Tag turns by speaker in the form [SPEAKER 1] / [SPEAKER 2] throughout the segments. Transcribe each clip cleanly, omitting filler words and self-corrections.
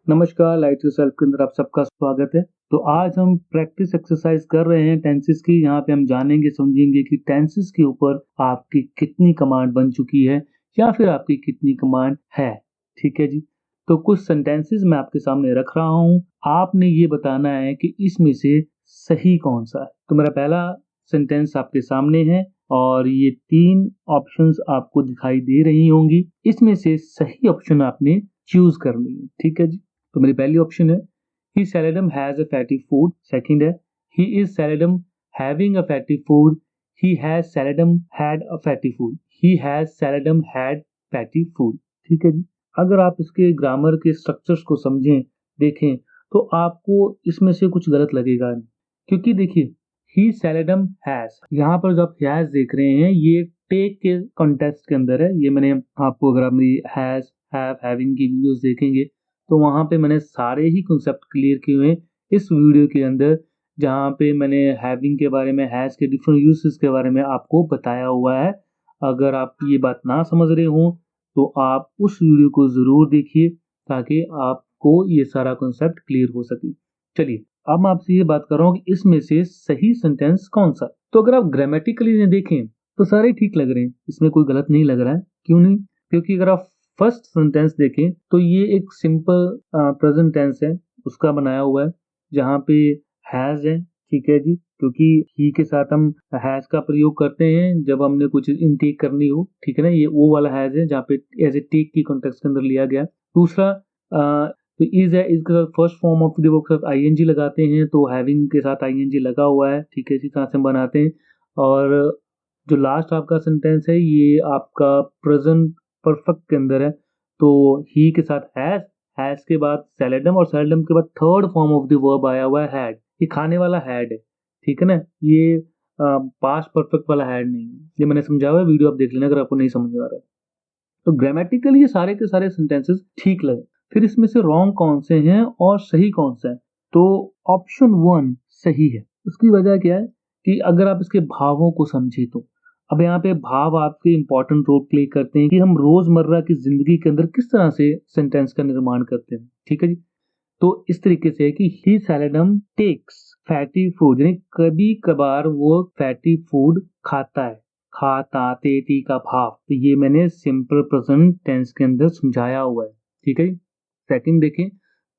[SPEAKER 1] नमस्कार, light to self के अंदर आप सबका स्वागत है। तो आज हम प्रैक्टिस एक्सरसाइज कर रहे हैं टेंसेस की। यहाँ पे हम जानेंगे समझेंगे कि टेंसेस के ऊपर आपकी कितनी कमांड बन चुकी है या फिर आपकी कितनी कमांड है। ठीक है जी। तो कुछ सेंटेंसेस मैं आपके सामने रख रहा हूँ, आपने ये बताना है कि इसमें से सही कौन सा है। तो मेरा पहला सेंटेंस आपके सामने है और ये 3 ऑप्शंस आपको दिखाई दे रही होंगी। इसमें से सही ऑप्शन आपने चूज करनी है। ठीक है जी। तो मेरी पहली ऑप्शन है he seldom has a fatty food. Second है he is seldom having a fatty food. He has seldom had a fatty food. He has seldom had fatty food. ठीक है जी। अगर आप इसके ग्रामर के स्ट्रक्चर्स को समझें, देखें, तो आपको इसमें से कुछ गलत लगेगा नहीं। क्योंकि देखिए ही सेल्डम हैज, यहाँ पर जो आप हैज देख रहे हैं ये टेक के कॉन्टेक्स्ट के अंदर है। ये मैंने आपको, अगर आप मेरी हैज हैव हैविंग की वीडियोस देखेंगे तो वहाँ पे मैंने सारे ही कॉन्सेप्ट क्लियर किए हुए हैं इस वीडियो के अंदर, जहाँ पे मैंने हैविंग के बारे में, हैज़ के डिफरेंट यूसेस के बारे में आपको बताया हुआ है। अगर आप ये बात ना समझ रहे हो तो आप उस वीडियो को ज़रूर देखिए ताकि आपको ये सारा कॉन्सेप्ट क्लियर हो सके। चलिए, अब मैं आपसे ये बात कर रहा हूँ कि इसमें से सही सेंटेंस कौन सा। तो अगर आप ग्रामेटिकली देखें तो सारे ठीक लग रहे हैं, इसमें कोई गलत नहीं लग रहा है। क्यों नहीं? क्योंकि अगर आप फर्स्ट सेंटेंस देखें तो ये एक सिंपल प्रेजेंट टेंस है, उसका बनाया हुआ है, जहाँ पे हैज है। ठीक है जी। क्योंकि ही के साथ हम हैज का प्रयोग करते हैं जब हमने कुछ इनटेक करनी हो। ठीक है ना, ये वो वाला हैज है जहाँ पे एज ए टेक की कॉन्टेक्स्ट के अंदर लिया गया। दूसरा तो इज है, इसके साथ फर्स्ट फॉर्म ऑफ वर्ब के साथ आईएनजी लगाते हैं, तो हैविंग के साथ आईएनजी लगा हुआ है। ठीक है, इसी तरह से हम बनाते हैं। और जो लास्ट आपका सेंटेंस है ये आपका प्रेजेंट परफेक्ट के अंदर है, तो ही के साथ हैज के बाद सेलेडम और सेलेडम के बाद third form of the verb आया हुआ है हैड। ये खाने वाला हैड है। ठीक है ना, ये पास्ट परफेक्ट वाला हैड नहीं है। ये मैंने समझाया हुआ है, वीडियो आप देख लेना अगर आपको नहीं समझ आ रहा है। तो ग्रामेटिकली ये सारे के सारे सेंटेंसेस ठीक लगे। फिर इसमें से रॉन्ग कौन से हैं और सही कौन सा है? तो ऑप्शन 1 सही है। उसकी वजह क्या है कि अगर आप इसके भावों को समझे तो अब यहाँ पे भाव आपके इंपॉर्टेंट रोल प्ले करते हैं कि हम रोजमर्रा की जिंदगी के अंदर किस तरह से सेंटेंस का निर्माण करते हैं। ठीक है जी। तो इस तरीके से है कि ही सेल्डम टेक्स फैटी फूड, यानी कभी कभार वो फैटी फूड खाता है। खाता तेती का भाव, तो ये मैंने सिंपल प्रेजेंट टेंस के अंदर समझाया हुआ है। ठीक है। सेकंड देखें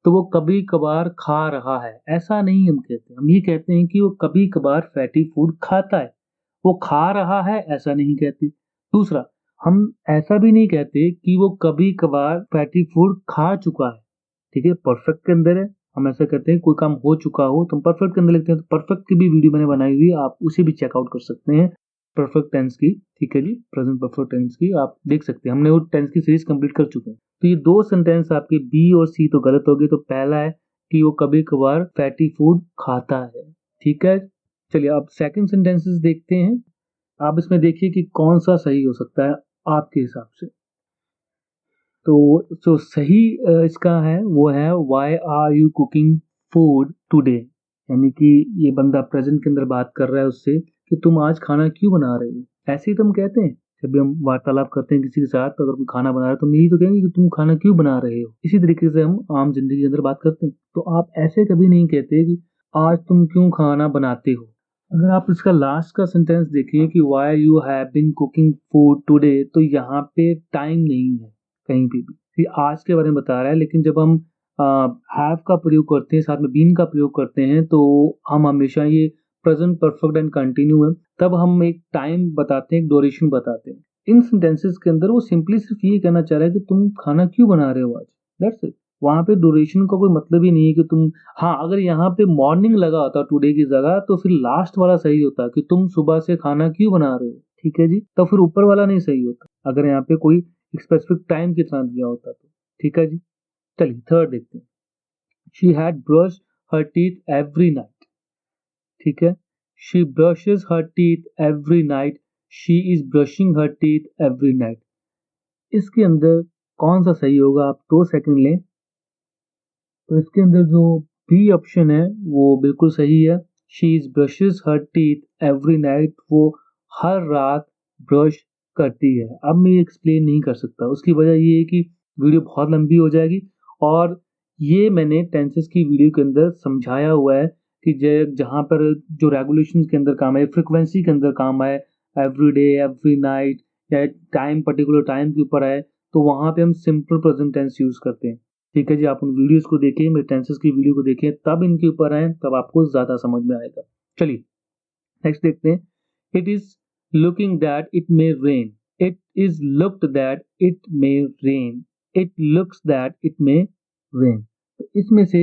[SPEAKER 1] तो वो कभी कभार खा रहा है, ऐसा नहीं हम कहते, हम ये कहते हैं कि वो कभी कभार फैटी फूड खाता है। वो खा रहा है ऐसा नहीं कहते। दूसरा, हम ऐसा भी नहीं कहते कि वो कभी कभार फैटी फूड खा चुका है। ठीक है, परफेक्ट के अंदर है। हम ऐसा कहते हैं कोई काम हो चुका हो तो हम परफेक्ट के अंदर लिखते हैं। तो परफेक्ट की भी वीडियो मैंने बनाई हुई है, आप उसे भी चेकआउट कर सकते हैं, परफेक्ट टेंस की। ठीक है जी, प्रेजेंट परफेक्ट टेंस की आप देख सकते हैं, हमने वो टेंस की सीरीज कंप्लीट कर चुके हैं। तो ये दो सेंटेंस आपके बी और सी तो गलत हो गए। तो पहला है कि वो कभी कभार फैटी फूड खाता है। ठीक है। चलिए आप सेकंड सेंटेंसेस देखते हैं। आप इसमें देखिए कि कौन सा सही हो सकता है आपके हिसाब से। तो जो सही इसका है वो है why are you cooking food today, यानी कि ये बंदा प्रेजेंट के अंदर बात कर रहा है उससे कि तुम आज खाना क्यों बना रहे हो। ऐसे ही तो हम कहते हैं जब भी हम वार्तालाप करते हैं किसी के साथ, तो अगर कोई खाना बना रहा है तो हम यही तो कहेंगे कि तुम खाना क्यों बना रहे हो। इसी तरीके से हम आम जिंदगी के अंदर बात करते हैं। तो आप ऐसे कभी नहीं कहते कि आज तुम क्यों खाना बनाते हो। अगर आप इसका लास्ट का सेंटेंस देखिए कि why you have been cooking food today, तो यहाँ पे टाइम नहीं है कहीं पे भी। ये आज के बारे में बता रहा है, लेकिन जब हम हैव का प्रयोग करते हैं, साथ में बीन का प्रयोग करते हैं, तो हम हमेशा ये प्रेजेंट परफेक्ट एंड कंटिन्यू है, तब हम एक टाइम बताते हैं, एक ड्यूरेशन बताते हैं। इन सेंटेंसेस के अंदर वो सिंपली सिर्फ ये कहना चाह रहा है कि तुम खाना क्यों बना रहे हो आज, दैट्स इट। वहां पे ड्यूरेशन का कोई मतलब ही नहीं है कि तुम, हाँ अगर यहाँ पे मॉर्निंग लगा होता टुडे की जगह तो फिर लास्ट वाला सही होता कि तुम सुबह से खाना क्यों बना रहे हो। ठीक है जी, तो फिर ऊपर वाला नहीं सही होता अगर यहाँ पे कोई स्पेसिफिक टाइम की तरह दिया होता तो। ठीक है जी। चलिए थर्ड देखते हैं। She had brush her teeth every night. ठीक है, she brushes her teeth every night. She is brushing her teeth every night. इसके अंदर कौन सा सही होगा, आप 2 सेकंड लें। तो इसके अंदर जो बी ऑप्शन है वो बिल्कुल सही है। She is brushes her teeth every night, वो हर रात ब्रश करती है। अब मैं एक्सप्लेन नहीं कर सकता, उसकी वजह ये है कि वीडियो बहुत लंबी हो जाएगी और ये मैंने टेंसेस की वीडियो के अंदर समझाया हुआ है कि जहाँ पर जो रेगुलेशंस के अंदर काम है, फ्रीक्वेंसी के अंदर काम है, एवरी डे, एवरी नाइट या टाइम, पर्टिकुलर टाइम के ऊपर है, तो वहाँ पे हम सिंपल प्रेजेंट टेंस यूज करते हैं। ठीक है जी, आप उन वीडियोस को देखें, मेरे टेंसेस की वीडियो को देखें, तब इनके ऊपर आए, तब आपको ज्यादा समझ में आएगा। चलिए नेक्स्ट देखते हैं। It is looking that it may rain, it is looked that it may rain, it looks that it may rain. तो इसमें से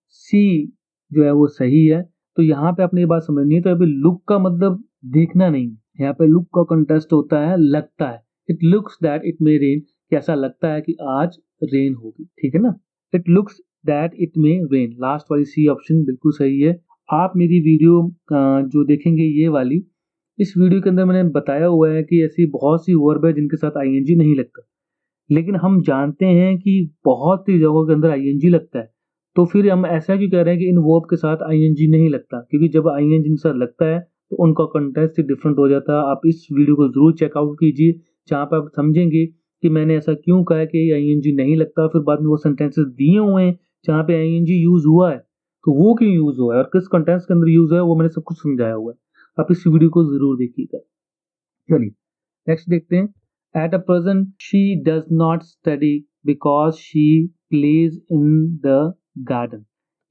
[SPEAKER 1] सी जो है वो सही है। तो यहाँ पे आपने ये बात समझनी है। तो अभी लुक का मतलब देखना नहीं, यहाँ पे लुक का कंटेस्ट होता है लगता है। It looks that it may rain, कैसा लगता है कि आज रेन होगी, ठीक है ना। It looks that it may rain, last वाली सी ऑप्शन बिल्कुल सही है। आप मेरी वीडियो जो देखेंगे ये वाली, इस वीडियो के अंदर मैंने बताया हुआ है कि ऐसी बहुत सी वर्ब है जिनके साथ आईएनजी नहीं लगता, लेकिन हम जानते हैं कि बहुत सी जगहों के अंदर आईएनजी लगता है। तो फिर हम ऐसा क्यों कह रहे हैं कि इन वर्ब के साथ आईएनजी नहीं लगता? क्योंकि जब आईएनजी के साथ लगता है तो उनका कंटेक्स्ट डिफरेंट हो जाता है। आप इस वीडियो को जरूर चेकआउट कीजिए, जहाँ पर आप समझेंगे कि मैंने ऐसा क्यों कहा है कि आईएनजी नहीं लगता। फिर बाद में वो सेंटेंसेस दिए हुए हैं जहाँ पे आईएनजी यूज हुआ है, तो वो क्यों यूज हुआ है और किस कंटेक्स्ट के अंदर यूज है, वो मैंने सब कुछ समझाया हुआ है। आप इस वीडियो को जरूर देखिएगा। चलिए नेक्स्ट देखते हैं। At a present she does not study because she plays in the garden,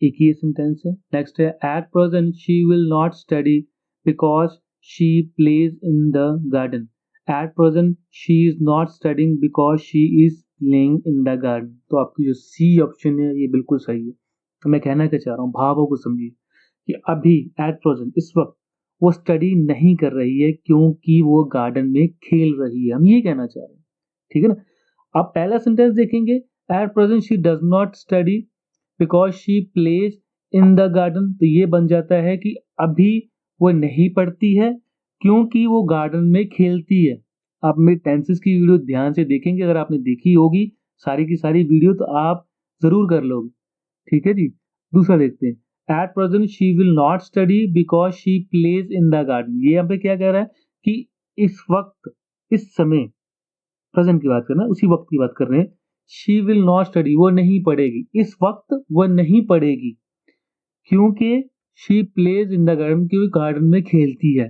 [SPEAKER 1] एक ही सेंटेंस है। नेक्स्ट है at present she will not study because she plays in the garden, at present she is not studying because she is playing in the garden. तो आपकी जो C option है ये बिल्कुल सही है। तो मैं कहना क्या चाह रहा हूँ, भावों को समझिए कि अभी एट प्रेजेंट इस वक्त वो स्टडी नहीं कर रही है क्योंकि वो गार्डन में खेल रही है, हम ये कहना चाह रहे हैं, ठीक है ना। अब पहला सेंटेंस देखेंगे, at present she does not study because she plays in the garden. तो ये बन जाता है कि अभी वो नहीं पढ़ती है क्योंकि वो गार्डन में खेलती है। आप मेरे टेंसेस की वीडियो ध्यान से देखेंगे, अगर आपने देखी होगी सारी की सारी वीडियो तो आप जरूर कर लोगे, ठीक है जी। दूसरा देखते हैं, at present she will not study because she plays in the garden. ये यहाँ पे क्या कह रहा है कि इस वक्त, इस समय, प्रेजेंट की बात कर रहे हैं, उसी वक्त की बात कर रहे हैं। शी विल नॉट स्टडी, वो नहीं पढ़ेगी, इस वक्त वो नहीं पढ़ेगी क्योंकि she plays in the garden, क्योंकि गार्डन में खेलती है।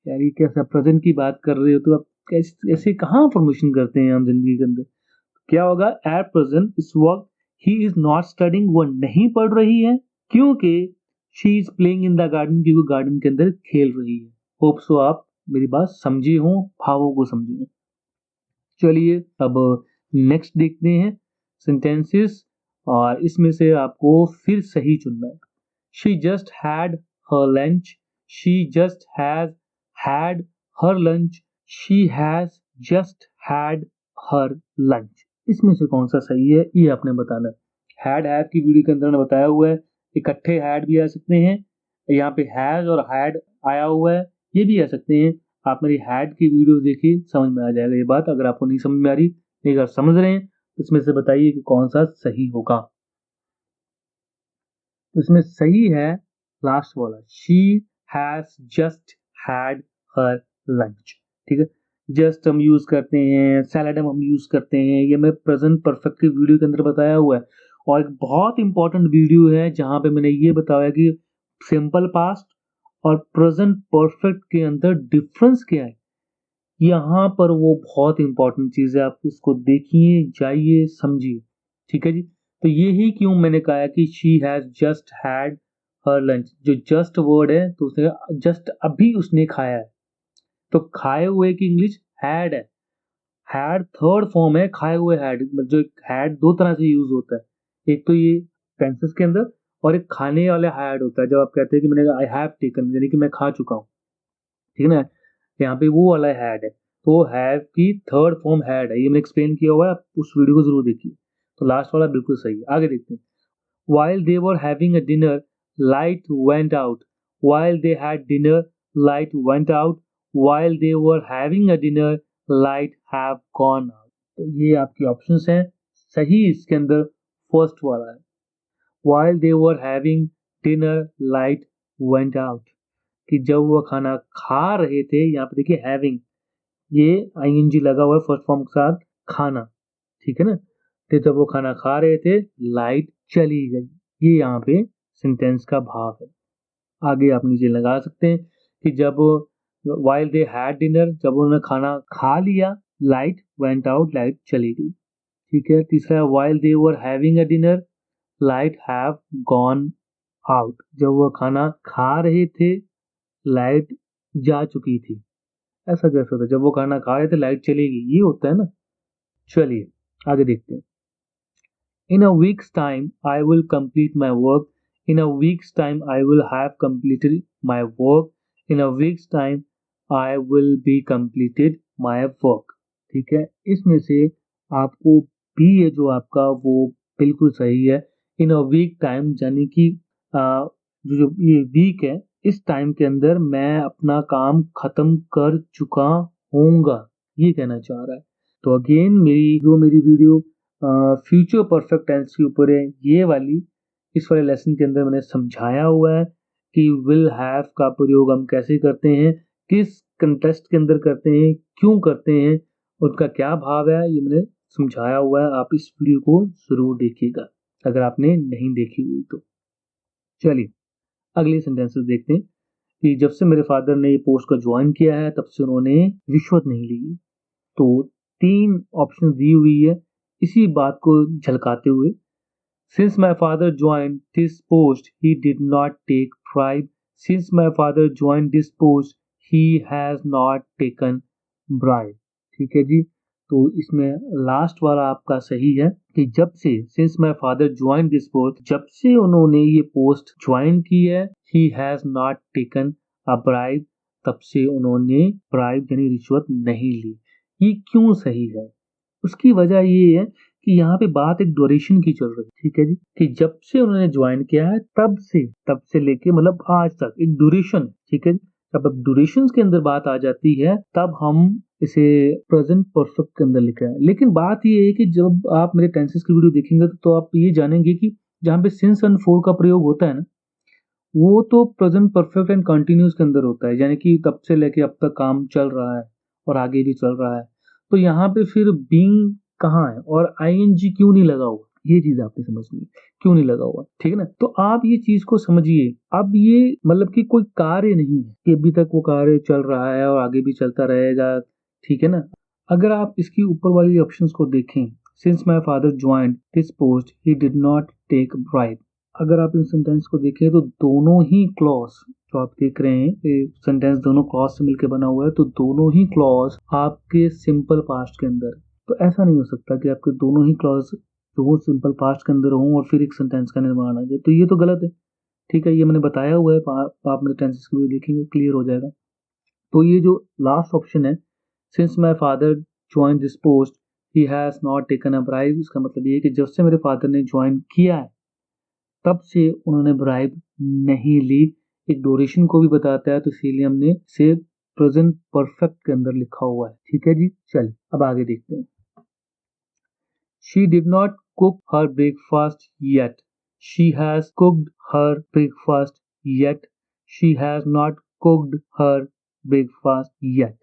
[SPEAKER 1] यार ये कैसा प्रेजेंट की बात कर रहे हो, तो आप कैसे ऐसे कहाँ फॉर्मेशन करते हैं हम जिंदगी के अंदर। क्या होगा, एट प्रेजेंट इस वक्त ही इज नॉट स्टडिंग, वो नहीं पढ़ रही है क्योंकि she is playing in the garden, क्योंकि गार्डन के अंदर खेल रही है। होप सो आप मेरी बात समझे हो, भावों को समझे हो। चलिए अब नेक्स्ट देखते हैं सेंटेंसेस, और इसमें से आपको फिर सही चुनना है। She just had her lunch, she just has had her lunch, she has just had her lunch. इसमें से कौन सा सही है ये आपने बताना है। हैड हैव की वीडियो के अंदर ने बताया हुआ है, इकट्ठे हैड भी आ सकते हैं, यहाँ पे हैज और हैड आया हुआ है, ये भी आ सकते हैं। आप मेरी हैड की वीडियो देखिए, समझ में आ जाएगा ये बात। अगर आपको नहीं समझ में आ रही, अगर समझ रहे हैं तो इसमें से बताइए कि कौन सा सही होगा। तो इसमें सही है लास्ट वाला, she has just had her lunch, ठीक है। जस्ट हम यूज करते हैं, सैलड हम यूज करते हैं, ये मैं प्रेजेंट परफेक्ट की वीडियो के अंदर बताया हुआ है। और एक बहुत इंपॉर्टेंट वीडियो है जहां पे मैंने ये बताया कि सिंपल पास्ट और प्रेजेंट परफेक्ट के अंदर डिफरेंस क्या है। यहाँ पर वो बहुत इंपॉर्टेंट चीज है, आप उसको देखिए, जाइए, समझिए, ठीक है जी। तो यही क्यों मैंने कहा है कि she has just had her lunch. जो जस्ट वर्ड है तो उसने जस्ट अभी उसने खाया है, तो खाए हुए की इंग्लिश हैड है। हैड थर्ड फॉर्म है खाए हुए हैड, जो हैड दो तरह से यूज होता है, एक तो ये टेंसेस के अंदर, और एक खाने वाले हैड होता है, जब आप कहते हैं कि मैंने आई हैव टेकन, यानी कि मैं खा चुका हूँ, ठीक है ना। यहाँ पे वो वाला हैड है, तो हैव की थर्ड फॉर्म हैड है, ये मैंने एक्सप्लेन किया हुआ है, आप उस वीडियो को जरूर देखिए। तो लास्ट वाला बिल्कुल सही है। आगे देखते हैं। While they were having a dinner, light went out. While they had dinner, light went out. While they were having a dinner, light have gone out. तो ये आपकी ऑप्शंस हैं, सही इसके अंदर फर्स्ट वाला है। While they were having dinner, light went out. कि जब वो खाना खा रहे थे, यहाँ पे देखिए हैविंग, ये आईएनजी लगा हुआ है फर्स्ट फॉर्म के साथ, खाना, ठीक है ना। तो जब वो खाना खा रहे थे, लाइट चली गई। ये यहाँ पे सेंटेंस का भाव है। आगे आप नीचे लगा सकते हैं कि जब while they had dinner, जब उन्होंने खाना खा लिया, लाइट went out, लाइट चली गई। ठीक है। तीसरा है while they were having a dinner, light have gone out, जब वो खाना खा रहे थे लाइट जा चुकी थी। ऐसा कैसे होता है, जब वो खाना खा रहे थे लाइट चली गई, ये होता है ना। चलिए आगे देखते हैं। In a week's time, I will complete my work. In a week's time, I will have completed my work. In a week's time, I will be completed my work. ठीक है। इसमें से आपको बी है जो आपका वो बिल्कुल सही है। इन अ वीक टाइम यानी कि जो ये वीक है, इस टाइम के अंदर मैं अपना काम खत्म कर चुका हूँगा, ये कहना चाह रहा है। तो अगेन मेरी वीडियो फ्यूचर परफेक्ट टेंस के ऊपर है। ये वाली इस वाले लेसन के अंदर मैंने समझाया हुआ है कि विल हैव का प्रयोग हम कैसे करते हैं, किस कंटेक्स्ट के अंदर करते हैं, क्यों करते हैं, उसका क्या भाव है, ये मैंने समझाया हुआ है। आप इस वीडियो को जरूर देखिएगा अगर आपने नहीं देखी हुई तो। चलिए अगले सेंटेंसेस देखते हैं कि जब से मेरे फादर ने ये पोस्ट को ज्वाइन किया है तब से उन्होंने रिश्वत नहीं ली। तो 3 ऑप्शन दी हुई है इसी बात को झलकाते हुए। Since my father joined this post, he did not take bribe. Since my father joined this post, he has not taken bribe. ठीक है जी। तो इसमें लास्ट वाला आपका सही है कि जब से since my father joined this post, जब से उन्होंने ये पोस्ट ज्वाइन की है, he has not taken a bribe, तब से उन्होंने ब्राइब यानी रिश्वत नहीं ली। ये क्यों सही है? उसकी वजह ये है कि यहाँ पे बात एक ड्यूरेशन की चल रही है। ठीक है जी, कि जब से उन्होंने ज्वाइन किया है तब से लेके मतलब आज तक एक ड्यूरेशन। ठीक है जी। अब ड्यूरेशन के अंदर बात आ जाती है तब हम इसे प्रेजेंट परफेक्ट के अंदर लिख रहे हैं। लेकिन बात ये है कि जब आप मेरे टेंसेस की वीडियो देखेंगे तो आप ये जानेंगे कि जहाँ पे सिंस एंड फोर का प्रयोग होता है ना, वो तो प्रेजेंट परफेक्ट एंड कंटिन्यूस के अंदर होता है, यानी कि तब से लेके अब तक काम चल रहा है और आगे भी चल रहा है। तो यहाँ पे फिर बीइंग कहाँ है और आईएनजी क्यों नहीं लगा हुआ, ये चीज आपने समझनी है, क्यों नहीं लगा हुआ। ठीक है ना। तो आप ये चीज को समझिए। अब ये मतलब कि कोई कार्य नहीं है कि अभी तक वो कार्य चल रहा है और आगे भी चलता रहेगा। ठीक है ना। अगर आप इसकी ऊपर वाली ऑप्शंस को देखें, since my father joined this post he did not take bribe, अगर आप इन सेंटेंस को देखें तो दोनों ही क्लॉज जो आप देख रहे हैं, ये सेंटेंस दोनों क्लॉज से मिलकर बना हुआ है, तो दोनों ही क्लॉज आपके सिंपल पास्ट के अंदर। तो ऐसा नहीं हो सकता कि आपके दोनों ही क्लॉज जो हो सिंपल पास्ट के अंदर हों और फिर एक सेंटेंस का निर्माण आ जाए, तो ये तो गलत है। ठीक है। ये मैंने बताया हुआ है, आप मेरे टेंसेस को देखेंगे क्लियर हो जाएगा। तो ये जो लास्ट ऑप्शन है, since my father join this post he has not taken a bribe, इसका मतलब ये है कि जब से मेरे फादर ने ज्वाइन किया है तब से उन्होंने ब्राइब नहीं ली। एक ड्यूरेशन को भी बताता है, तो इसीलिए हमने से प्रेजेंट परफेक्ट के अंदर लिखा हुआ है। ठीक है जी। चलिए अब आगे देखते हैं। She did not cook her breakfast yet, she has cooked her breakfast yet, she has not cooked her breakfast yet.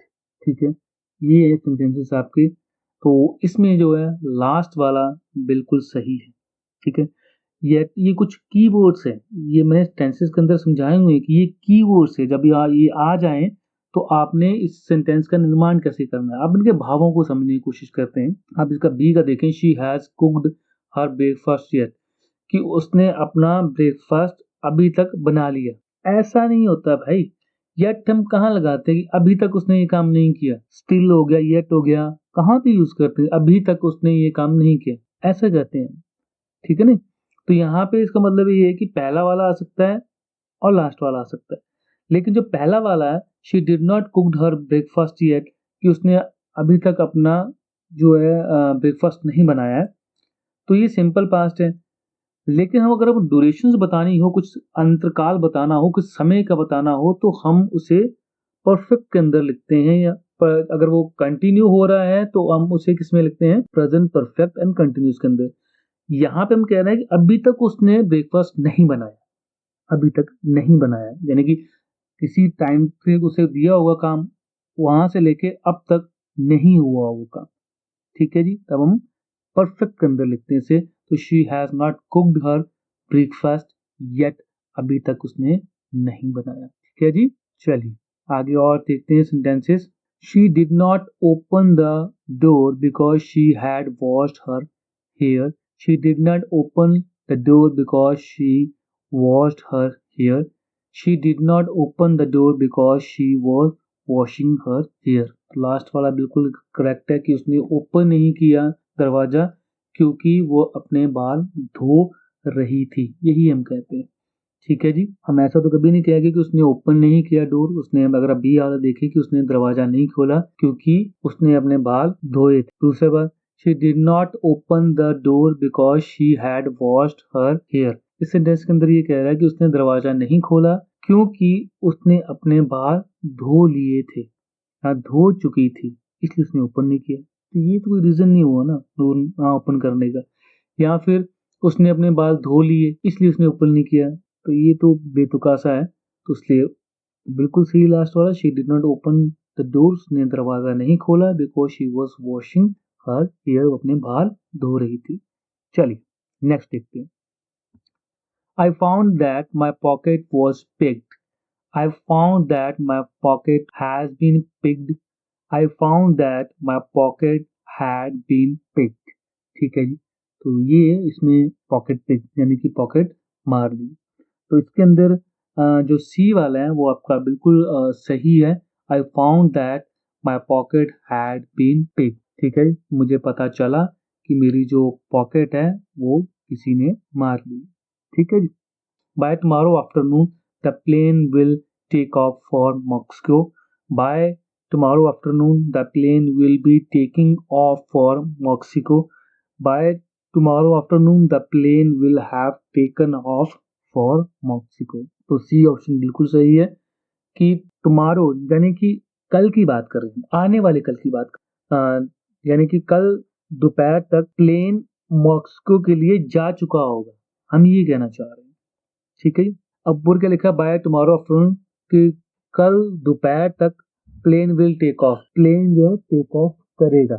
[SPEAKER 1] ठीक है। ये है सेंटेंसेस आपके। तो इसमें जो है लास्ट वाला बिल्कुल सही है। ठीक है। ये कुछ कीवर्ड्स हैं, ये मैंने टेंसेस के अंदर समझाए हुए हैं कि ये कीवर्ड्स है। जब ये आ जाएं तो आपने इस सेंटेंस का निर्माण कैसे करना है। आप इनके भावों को समझने की कोशिश करते हैं। आप इसका बी का देखें, she has cooked her breakfast yet, कि उसने अपना ब्रेकफास्ट अभी तक बना लिया। ऐसा नहीं होता भाई। येट हम कहाँ लगाते हैं कि अभी तक उसने ये काम नहीं किया, स्टिल हो गया, येट हो गया, कहाँ पे यूज करते हैं, अभी तक उसने ये काम नहीं किया, ऐसा कहते हैं। ठीक है ना। तो यहाँ पे इसका मतलब ये है कि पहला वाला आ सकता है और लास्ट वाला आ सकता है। लेकिन जो पहला वाला है, she did not cooked her breakfast yet, कि उसने अभी तक अपना जो है ब्रेकफास्ट नहीं बनाया है, तो ये सिंपल पास्ट है। लेकिन हम अगर ड्यूरेशंस बतानी हो, कुछ अंतरकाल बताना हो, कुछ समय का बताना हो, तो हम उसे परफेक्ट के अंदर लिखते हैं। या पर अगर वो कंटिन्यू हो रहा है तो हम उसे किस में लिखते हैं, प्रेजेंट परफेक्ट एंड कंटिन्यूस के अंदर। यहाँ पे हम कह रहे हैं कि अभी तक उसने ब्रेकफास्ट नहीं बनाया, अभी तक नहीं बनाया, यानी कि किसी टाइम पे उसे दिया होगा काम, वहां से लेके अब तक नहीं हुआ वो काम। ठीक है जी। तब हम परफेक्ट के अंदर लिखते हैं इसे। तो she has not cooked her breakfast yet, अभी तक उसने नहीं बनाया। ठीक है जी, चलिए आगे और देखते हैं sentences. She did not open the door because she had washed her hair. She did not open the door because she washed her hair. She did not open the door because she was washing her hair. Last वाला बिल्कुल correct है कि उसने open नहीं किया दरवाजा क्योंकि वो अपने बाल धो रही थी, यही हम कहते हैं। ठीक है जी, हम ऐसा तो कभी नहीं कहेंगे कि उसने ओपन नहीं किया डोर, उसने अगर अभी वाला देखे कि उसने दरवाजा नहीं खोला क्योंकि उसने अपने बाल धोए थे। दूसरा बार, she did not open the door because she had washed her hair. इस सेंटेंस के अंदर ये कह रहा है कि उसने दरवाजा नहीं खोला क्योंकि उसने अपने बाल धो लिए थे या धो चुकी थी, इसलिए उसने ओपन नहीं किया। तो ये तो कोई रीजन नहीं हुआ ना डोर ना ओपन करने का। या फिर उसने अपने बाल धो लिए इसलिए उसने ओपन नहीं किया, तो ये तो बेतुका सा है। तो इसलिए बिल्कुल सही लास्ट वाला, she did not open the door, उसने दरवाजा नहीं खोला because she was washing her hair, वो अपने बाल धो रही थी। चलिए नेक्स्ट देखते हैं। आई found that my pocket was picked. I found that my pocket has been picked. I found that my pocket had been picked. ठीक है जी, तो ये इसमें पॉकेट पिक यानी कि पॉकेट मार दी। तो इसके अंदर जो सी वाला है वो आपका बिल्कुल सही है। I found that my pocket had been pick. ठीक है, मुझे पता चला कि मेरी जो पॉकेट है वो किसी ने मार ली। ठीक है जी। By tomorrow afternoon, the plane will take off for Moscow. By tomorrow afternoon, the plane will be taking off for Mexico. By tomorrow afternoon, the plane will have taken off for Mexico. तो C option बिल्कुल सही है कि tomorrow यानी कि कल की बात कर रहे हैं, आने वाले कल की बात यानी कि कल दोपहर तक प्लेन मॉस्को के लिए जा चुका होगा, हम ये कहना चाह रहे हैं। ठीक है, अब बोल क्या लिखा, बाय टुमारो आफ्टरनून कि कल दोपहर तक plane will take off, plane जो है टेक ऑफ करेगा।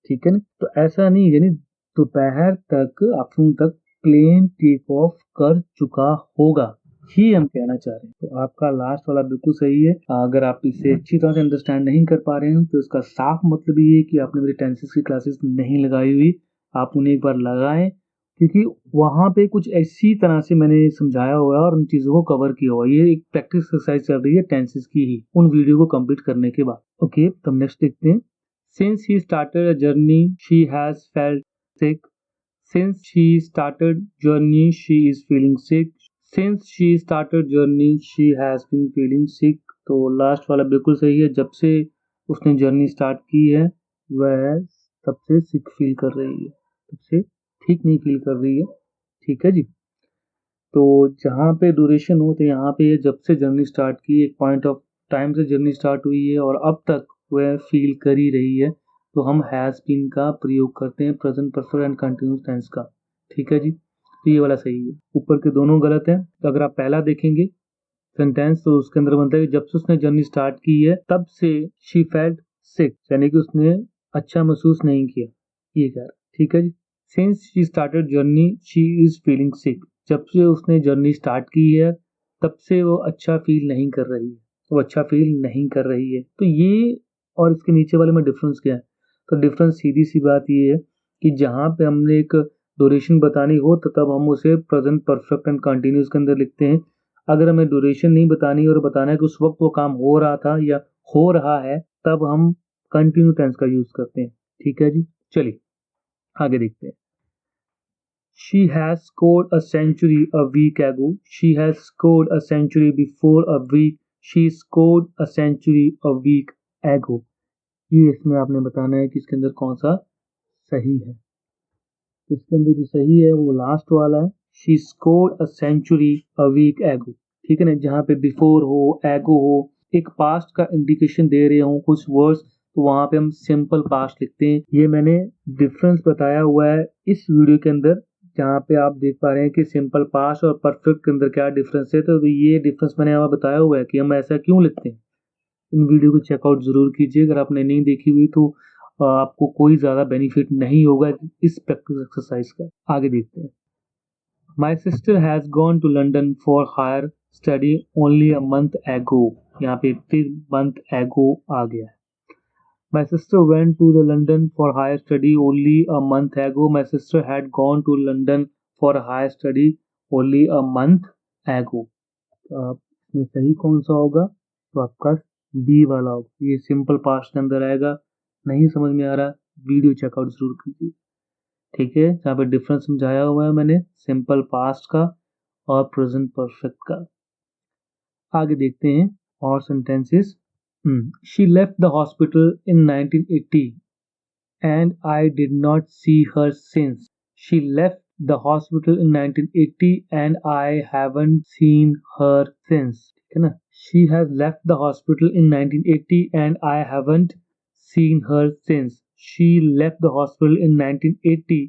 [SPEAKER 1] ठीक है ना, तो ऐसा नहीं यानी दोपहर तक आफ्टरनून तक प्लेन टेक ऑफ कर चुका होगा, ही हम कहना चाह रहे हैं। तो आपका लास्ट वाला बिल्कुल सही है। अगर आप इसे अच्छी तरह से अंडरस्टैंड नहीं कर पा रहे हैं तो इसका साफ मतलब ये है कि आपने मेरी टेंसेस की क्लासेस नहीं लगाई हुई, आप उन्हें एक बार लगाएं क्योंकि वहाँ पे कुछ ऐसी तरह से मैंने समझाया हुआ है और उन चीज़ों को कवर किया हुआ है। ये एक प्रैक्टिस एक्सरसाइज चल रही है टेंसेस की ही, उन वीडियो को कंप्लीट करने के बाद। ओके, तो नेक्स्ट देखते हैं। Since he started a journey she has felt sick. Since she started journey she is feeling sick. Since she started journey she has been feeling sick. तो लास्ट वाला बिल्कुल सही है, जब से उसने जर्नी स्टार्ट की है वह तब से सिक फील कर रही है, तब से ठीक नहीं फील कर रही है। ठीक है जी, तो जहाँ पे ड्यूरेशन हो तो यहाँ पे जब से जर्नी स्टार्ट की, एक पॉइंट ऑफ टाइम से जर्नी स्टार्ट हुई है और अब तक वह फील कर ही रही है, तो हम हैज बीन का प्रयोग करते हैं present perfect and continuous tense का। ठीक है जी, तो ये वाला सही है, ऊपर के दोनों गलत हैं। तो अगर आप पहला देखेंगे सेंटेंस तो उसके अंदर बनता है कि जब से उसने जर्नी स्टार्ट की है तब से शी फेल्ट सिक, यानी कि उसने अच्छा महसूस नहीं किया, ये कह रहा है। ठीक है जी, since she started journey she is feeling sick, जब से उसने जर्नी स्टार्ट की है तब से वो अच्छा फील नहीं कर रही है, वो अच्छा फील नहीं कर रही है। तो ये और इसके नीचे वाले में डिफरेंस क्या है? तो डिफरेंस सीधी सी बात ये है कि जहाँ पे हमने एक ड्यूरेशन बतानी हो तो तब हम उसे प्रेजेंट परफेक्ट एंड कंटिन्यूस के अंदर लिखते हैं। अगर हमें ड्यूरेशन नहीं बतानी और बताना है कि उस वक्त वो काम हो रहा था या हो रहा है, तब हम कंटिन्यू टेंस का यूज करते हैं। ठीक है जी, चलिए आगे देखते हैं। She has scored a century a week ago. She has scored a century before a week. She scored a century a week ago. ये इसमें आपने बताना है कि इसके अंदर कौन सा सही है। तो इसके अंदर जो सही है वो लास्ट वाला है, She scored a century a week ago। ठीक है ना, जहाँ पे बिफोर हो, एगो हो, एक पास्ट का इंडिकेशन दे रहे हो कुछ वर्ड्स, तो वहां पे हम सिंपल पास्ट लिखते हैं। ये मैंने डिफरेंस बताया हुआ है इस वीडियो के अंदर, जहाँ पे आप देख पा रहे हैं कि सिंपल पास्ट और परफेक्ट के अंदर क्या डिफरेंस है। तो ये डिफरेंस मैंने यहाँ बताया हुआ है कि हम ऐसा क्यों लिखते हैं। इन वीडियो को चेकआउट जरूर कीजिए, अगर आपने नहीं देखी हुई तो आपको कोई ज़्यादा बेनिफिट नहीं होगा इस प्रैक्टिस एक्सरसाइज का। आगे देखते हैं। My sister has gone to London for higher study only a month ago. यहाँ पे फिर मंथ एगो आ गया है। My sister went to the London for higher study only a month ago. My sister had gone to London for higher study only a month ago. तो आप इसमें सही कौन सा होगा? तो आपका बी वाला होगा। ये सिंपल पास्ट के अंदर आएगा। नहीं समझ में आ रहा, वीडियो चेकआउट जरूर कीजिए। ठीक है, यहाँ पे डिफरेंस समझाया हुआ है मैंने सिंपल पास्ट का और प्रेजेंट परफेक्ट का। आगे देखते हैं और sentences. She left the hospital in 1980 and I did not see her since. She left the hospital in 1980 and I haven't seen her since. ठीक है ना? She has left the hospital in 1980 and I haven't seen her since. She left the hospital in 1980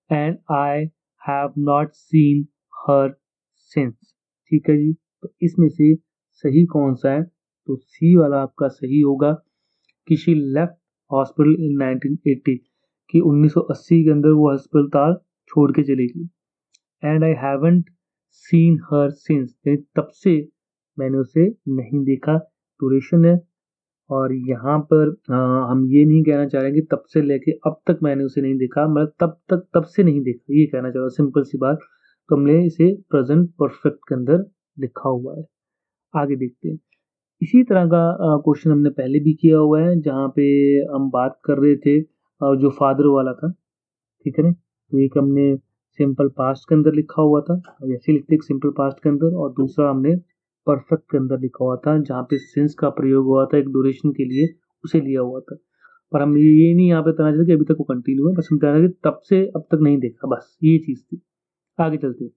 [SPEAKER 1] and I have not seen her since. ठीक है जी, तो इसमें से सही कौन सा है? तो सी वाला आपका सही होगा कि शी लेफ्ट हॉस्पिटल इन 1980, कि 1980 के अंदर वो अस्पताल छोड़ के चली गई। And I haven't seen her since, तब से मैंने उसे नहीं देखा, ड्यूरेशन है। और यहाँ पर हम ये नहीं कहना चाह रहे कि तब से लेके अब तक मैंने उसे नहीं देखा, मतलब तब से नहीं देखा, ये कहना चाह रहा हूँ, सिंपल सी बात। तो हमने इसे प्रेजेंट परफेक्ट के अंदर लिखा हुआ है। आगे देखते हैं। इसी तरह का क्वेश्चन हमने पहले भी किया हुआ है, जहाँ पे हम बात कर रहे थे जो फादर वाला था। ठीक है ना? तो एक हमने सिंपल पास्ट के अंदर लिखा हुआ था, ऐसे लिखते सिंपल पास्ट के अंदर, और दूसरा हमने परफेक्ट के अंदर लिखा हुआ था, जहाँ पे सिंस का प्रयोग हुआ था एक ड्यूरेशन के लिए, उसे लिया हुआ था। पर हम ये नहीं यहाँ पे कहना चाहते कि अभी तक वो कंटिन्यू है, बस हम कहना कि तब से अब तक नहीं देखा, बस ये चीज़ थी। आगे चलते।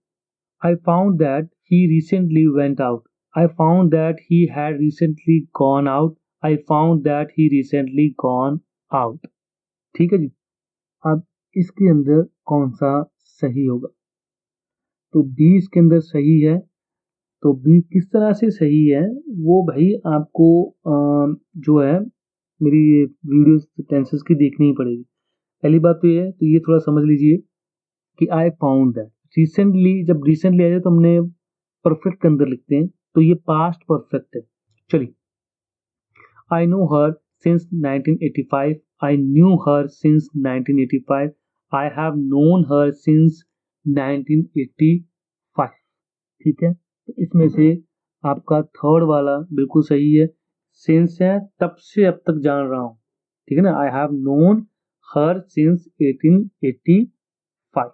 [SPEAKER 1] आई found that he recently went out. I found that he had recently gone out. I found that he recently gone out. ठीक है जी। अब इसके अंदर कौन सा सही होगा? तो बी इसके अंदर सही है। तो बी किस तरह से सही है वो भाई आपको जो है मेरी वीडियो टेंसेस की देखनी ही पड़ेगी। पहली बात तो ये है, तो ये थोड़ा समझ लीजिए कि आई फाउंड दैट रिसेंटली, जब रिसेंटली आ जाए तो हमने परफेक्ट के अंदर लिखते हैं, तो ये पास्ट परफेक्ट है। चलिए, I know her since 1985, I knew her since 1985, I have known her since 1985। ठीक है, तो इसमें से आपका थर्ड वाला बिल्कुल सही है। सिंस है, तब से अब तक जान रहा हूं। ठीक है ना? I have known her since 1885।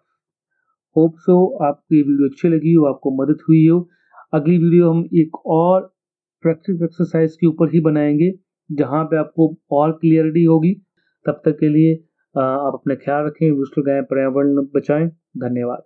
[SPEAKER 1] Hope so आपको ये वीडियो अच्छी लगी हो, आपको मदद हुई हो। अगली वीडियो हम एक और प्रैक्टिस एक्सरसाइज के ऊपर ही बनाएंगे, जहां पे आपको और क्लियरिटी होगी। तब तक के लिए आप अपना ख्याल रखें, विश्व गाय पर्यावरण बचाएं। धन्यवाद।